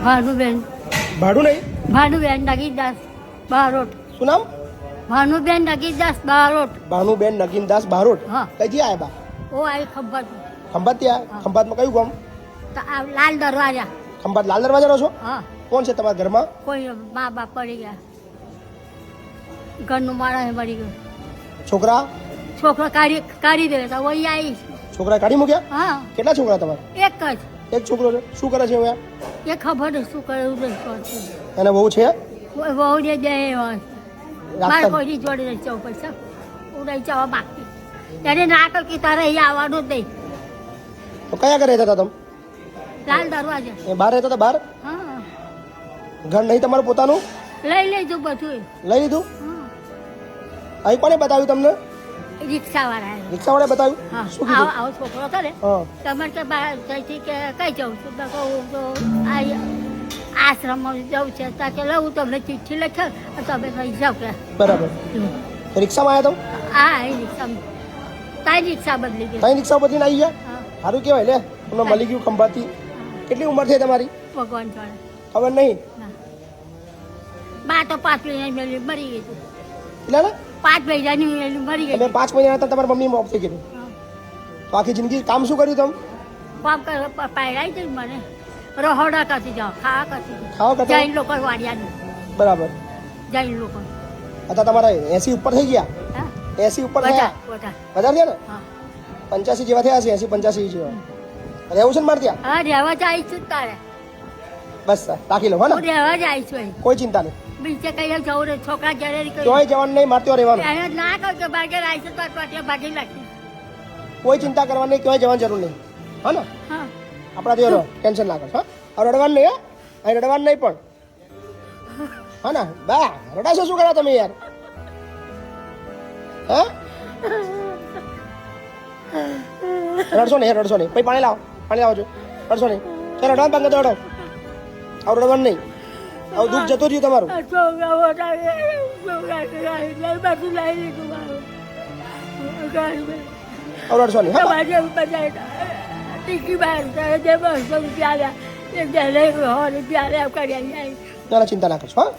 ભાનુબેન. ભાડું નહીં? ભાનુબેન નગીનદાસ બારોટ. શું નામ? ભાનુબેન નગીનદાસ બારોટ. ભાનુબેન નગીનદાસ બારોટ. હા. કઈથી આવ્યા બા? ઓ આવી ખંભાત. ખંભાત ત્યાં? ખંભાતમાં કયું ગામ? લાલ દરવાજા. ખંભાત લાલ દરવાજા રહો છો? હા. કોણ છે તમારા ઘરમાં? કોઈ મા બાપ પડી ગયા, ઘરનું માણસ મરી ગયું. છોકરા? છોકરો કાઢી દે તો વહી આવી. છોકરા કાઢી મૂક્યા? હા. કેટલા છોકરા તમારે? એક જ. એક છોકરો છે. શું કરે છે હવે? એ ખબર નહીં શું કરે એવું નહીં કરતું. અને બહુ છે? બહુ ને દે મારે કોઈની જોડે નહીં જવું પૈસા હું નહીં જવા બાકી એને ના કર કે તારે અહીંયા આવવાનું જ નહીં. તો કયા ઘરે રહેતા હતા તમે? લાલ દરવાજા. એ બહાર રહેતા હતા? બહાર? હા. ઘર નહીં તમારું પોતાનું? લઈ લેજો બધું. લઈ લીધું? હા. અહીં કોને બતાવ્યું તમને? રિક્ષાવાળા. રિક્ષાવાળાએ બતાવ્યું? હા. શું કીધું? આવો છોકરો હતો ને હા. તમારે કે કઈથી કે કઈ જવું છું મેં કહું તો આ આશ્રમમાં જવું છે ત્યાં કે લઉં તમને ચિઠ્ઠી લખે તમે લઈ જાઓ કે. બરાબર. તો રિક્ષામાં આવ્યા તમે? હા એ રિક્ષામાં તારી રિક્ષા બદલી ગઈ. તારી રિક્ષા બદલીને આવી ગયા? હા. સારું કહેવાય લે, તમને મળી ગયું ખંભાતી. કેટલી ઉંમર થઈ તમારી? ભગવાન જાણે. ખબર નહીં. બા તો 5 મહિના મરી ગઈ હતી. એટલે ને 5 મહિનાની મરી ગઈ. તમે 5 મહિના હતા તમારા મમ્મી ઓફ થઈ ગયું. તો આખી જિંદગી કામ શું કર્યું તમે? કામ પાયરાઈ હતી મને રહોડા કરતી જાઓ ખાવા કરતી ખાવા કરતા? જૈન લોકો વાડિયાનું. બરાબર. જૈન લોકો. અત્યારે તમારા 80 ઉપર થઈ ગયા? હા 80 ઉપર થયા? બધા. વધારે થયા ને? હા 85 જેવા થયા છે. 80-85 જેવા રહેવું છે ને મારે ત્યાં? હા રહેવા જાય છું તારે. બસ રાખી લો. હા હું ને, રહેવા જાય છું. કોઈ ચિંતા નહીં. બીજે કઈ જવું ને છોકરા ઘરે ક્યાંય જવાનું નહીં, મારે ત્યાં રહેવાનું. એને ના કહું કે ભાગે આવી છે તો ભાગી નાખી. કોઈ ચિંતા કરવાની નહીં, ક્યાંય જવાની જરૂર નહીં. હા ને, હા આપણા ત્યાં રહો, ટેન્શન ના કરો. હા હવે રડવાનું નહીં. હા અહીં રડવાનું નહીં પણ. હા ને બા, રડાશો શું કરો તમે યાર? હા રડશો નહીં, રડશો નહીં. પછી પાણી લાવો, પાણી લાવો છો. રડશો નહીં. ચાલો રડવાનું બંધ કરી દો. હવે રડવાનું નહીં. હવે દુઃખ જતું રહ્યું તમારું. છોકરા મોટા બધું લઈ લીધું મારું. હવે રડશો નહીં. હા ટીકી બહાર જે 200 રૂપિયા આવ્યા એ રૂપિયા કરી ના ચિંતા ના કરશો. હા